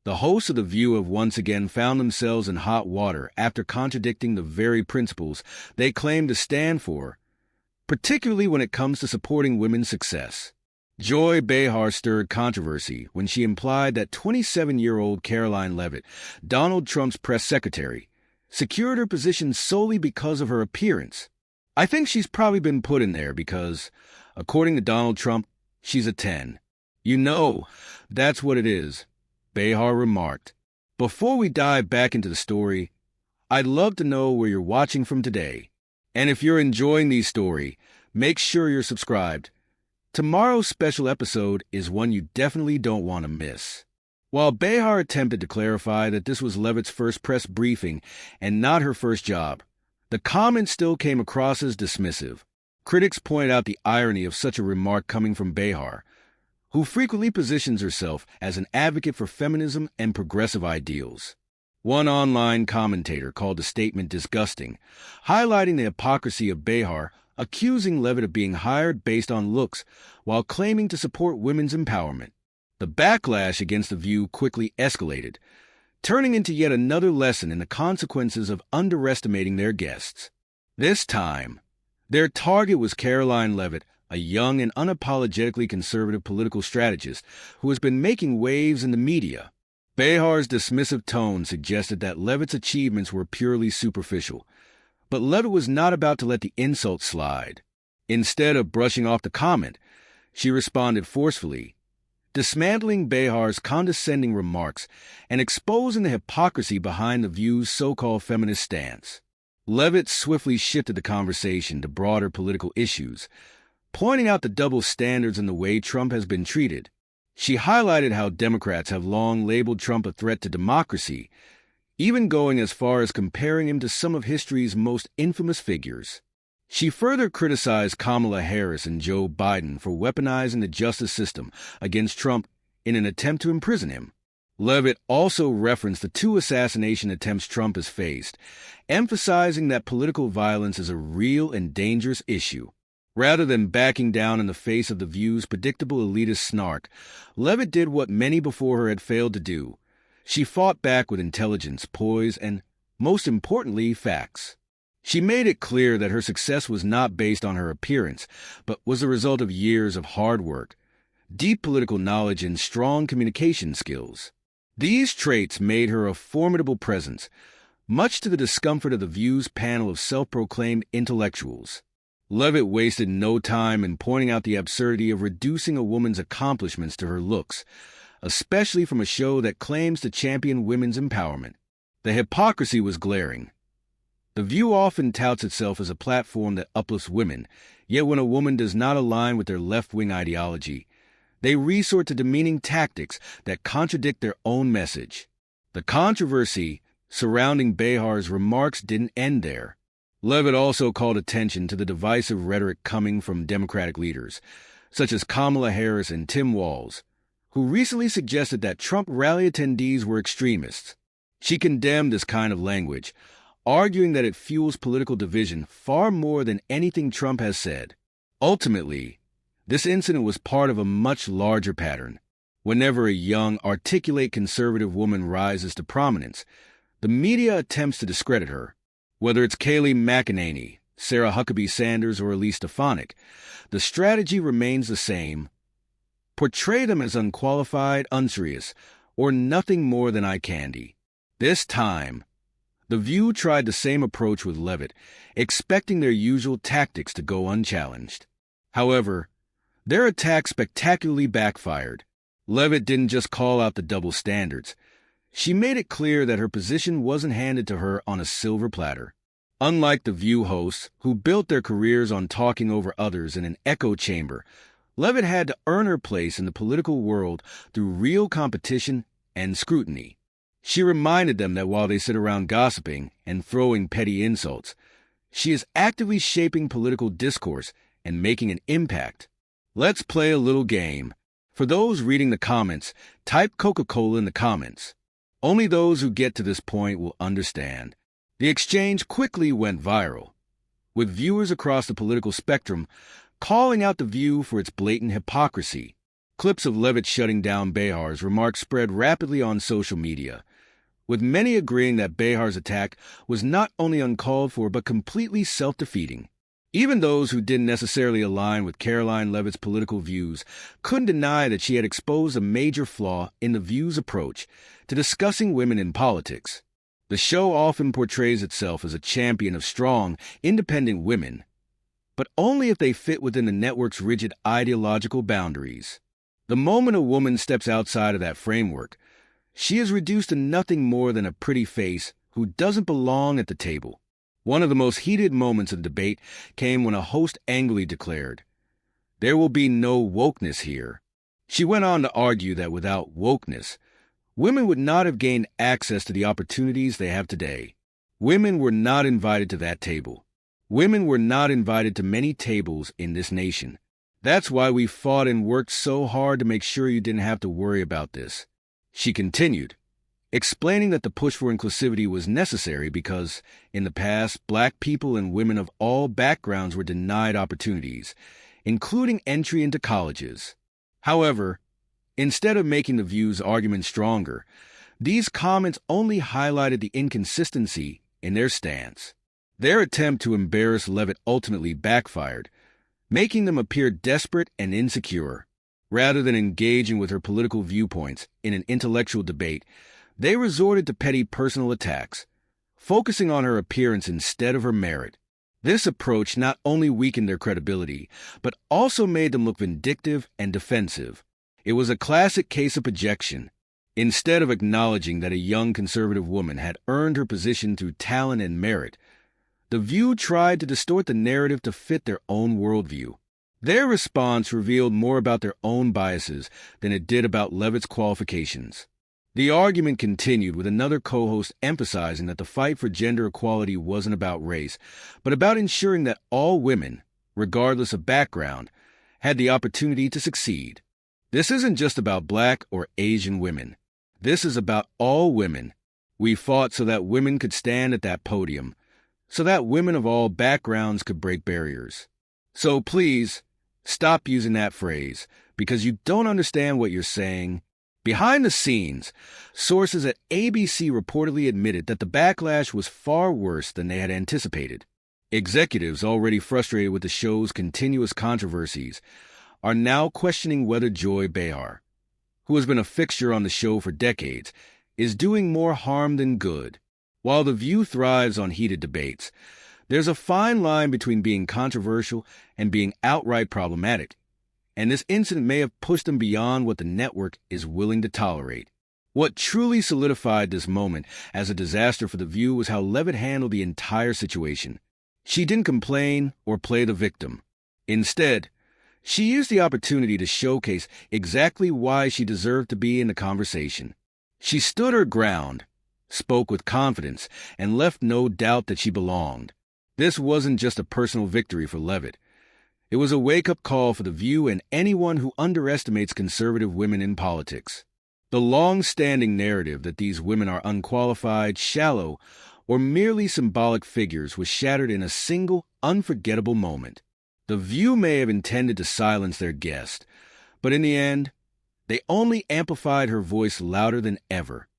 The hosts of The View have once again found themselves in hot water after contradicting the very principles they claim to stand for, particularly when it comes to supporting women's success. Joy Behar stirred controversy when she implied that 27-year-old Karoline Leavitt, Donald Trump's press secretary, secured her position solely because of her appearance. "I think she's probably been put in there because, according to Donald Trump, she's a 10. You know, that's what it is," Behar remarked. Before we dive back into the story, I'd love to know where you're watching from today. And if you're enjoying these stories, make sure you're subscribed. Tomorrow's special episode is one you definitely don't want to miss. While Behar attempted to clarify that this was Leavitt's first press briefing and not her first job, the comments still came across as dismissive. Critics pointed out the irony of such a remark coming from Behar, who frequently positions herself as an advocate for feminism and progressive ideals. One online commentator called the statement disgusting, highlighting the hypocrisy of Behar, accusing Levitt of being hired based on looks while claiming to support women's empowerment. The backlash against The View quickly escalated, turning into yet another lesson in the consequences of underestimating their guests. This time, their target was Karoline Leavitt, a young and unapologetically conservative political strategist who has been making waves in the media. Behar's dismissive tone suggested that Leavitt's achievements were purely superficial, but Leavitt was not about to let the insult slide. Instead of brushing off the comment, she responded forcefully, dismantling Behar's condescending remarks and exposing the hypocrisy behind The View's so-called feminist stance. Leavitt swiftly shifted the conversation to broader political issues, pointing out the double standards in the way Trump has been treated. She highlighted how Democrats have long labeled Trump a threat to democracy, even going as far as comparing him to some of history's most infamous figures. She further criticized Kamala Harris and Joe Biden for weaponizing the justice system against Trump in an attempt to imprison him. Levitt also referenced the 2 assassination attempts Trump has faced, emphasizing that political violence is a real and dangerous issue. Rather than backing down in the face of The View's predictable elitist snark, Levitt did what many before her had failed to do. She fought back with intelligence, poise, and, most importantly, facts. She made it clear that her success was not based on her appearance, but was the result of years of hard work, deep political knowledge, and strong communication skills. These traits made her a formidable presence, much to the discomfort of The View's panel of self-proclaimed intellectuals. Levitt wasted no time in pointing out the absurdity of reducing a woman's accomplishments to her looks, especially from a show that claims to champion women's empowerment. The hypocrisy was glaring. The View often touts itself as a platform that uplifts women, yet when a woman does not align with their left-wing ideology, they resort to demeaning tactics that contradict their own message. The controversy surrounding Behar's remarks didn't end there. Levitt also called attention to the divisive rhetoric coming from Democratic leaders, such as Kamala Harris and Tim Walz, who recently suggested that Trump rally attendees were extremists. She condemned this kind of language, arguing that it fuels political division far more than anything Trump has said. Ultimately, this incident was part of a much larger pattern. Whenever a young, articulate conservative woman rises to prominence, the media attempts to discredit her. Whether it's Kayleigh McEnany, Sarah Huckabee Sanders, or Elise Stefanik, the strategy remains the same. Portray them as unqualified, unserious, or nothing more than eye candy. This time, The View tried the same approach with Levitt, expecting their usual tactics to go unchallenged. However, their attack spectacularly backfired. Levitt didn't just call out the double standards. She made it clear that her position wasn't handed to her on a silver platter. Unlike The View hosts, who built their careers on talking over others in an echo chamber, Levitt had to earn her place in the political world through real competition and scrutiny. She reminded them that while they sit around gossiping and throwing petty insults, she is actively shaping political discourse and making an impact. Let's play a little game. For those reading the comments, type Coca-Cola in the comments. Only those who get to this point will understand. The exchange quickly went viral, with viewers across the political spectrum calling out The View for its blatant hypocrisy. Clips of Levitt shutting down Behar's remarks spread rapidly on social media, with many agreeing that Behar's attack was not only uncalled for but completely self-defeating. Even those who didn't necessarily align with Karoline Leavitt's political views couldn't deny that she had exposed a major flaw in the View's approach to discussing women in politics. The show often portrays itself as a champion of strong, independent women, but only if they fit within the network's rigid ideological boundaries. The moment a woman steps outside of that framework, she is reduced to nothing more than a pretty face who doesn't belong at the table. One of the most heated moments of the debate came when a host angrily declared, "There will be no wokeness here." She went on to argue that without wokeness, women would not have gained access to the opportunities they have today. Women were not invited to that table. Women were not invited to many tables in this nation. That's why we fought and worked so hard to make sure you didn't have to worry about this. She continued, explaining that the push for inclusivity was necessary because, in the past, Black people and women of all backgrounds were denied opportunities, including entry into colleges. However, instead of making the View's argument stronger, these comments only highlighted the inconsistency in their stance. Their attempt to embarrass Levitt ultimately backfired, making them appear desperate and insecure. Rather than engaging with her political viewpoints in an intellectual debate, they resorted to petty personal attacks, focusing on her appearance instead of her merit. This approach not only weakened their credibility, but also made them look vindictive and defensive. It was a classic case of projection. Instead of acknowledging that a young conservative woman had earned her position through talent and merit, the View tried to distort the narrative to fit their own worldview. Their response revealed more about their own biases than it did about Levitt's qualifications. The argument continued with another co-host emphasizing that the fight for gender equality wasn't about race, but about ensuring that all women, regardless of background, had the opportunity to succeed. This isn't just about Black or Asian women. This is about all women. We fought so that women could stand at that podium, so that women of all backgrounds could break barriers. So please, stop using that phrase, because you don't understand what you're saying. Behind the scenes, sources at ABC reportedly admitted that the backlash was far worse than they had anticipated. Executives already frustrated with the show's continuous controversies are now questioning whether Joy Behar, who has been a fixture on the show for decades, is doing more harm than good. While The View thrives on heated debates, there's a fine line between being controversial and being outright problematic, and this incident may have pushed them beyond what the network is willing to tolerate. What truly solidified this moment as a disaster for The View was how Levitt handled the entire situation. She didn't complain or play the victim. Instead, she used the opportunity to showcase exactly why she deserved to be in the conversation. She stood her ground, spoke with confidence, and left no doubt that she belonged. This wasn't just a personal victory for Levitt. It was a wake-up call for The View and anyone who underestimates conservative women in politics. The long-standing narrative that these women are unqualified, shallow, or merely symbolic figures was shattered in a single, unforgettable moment. The View may have intended to silence their guest, but in the end, they only amplified her voice louder than ever.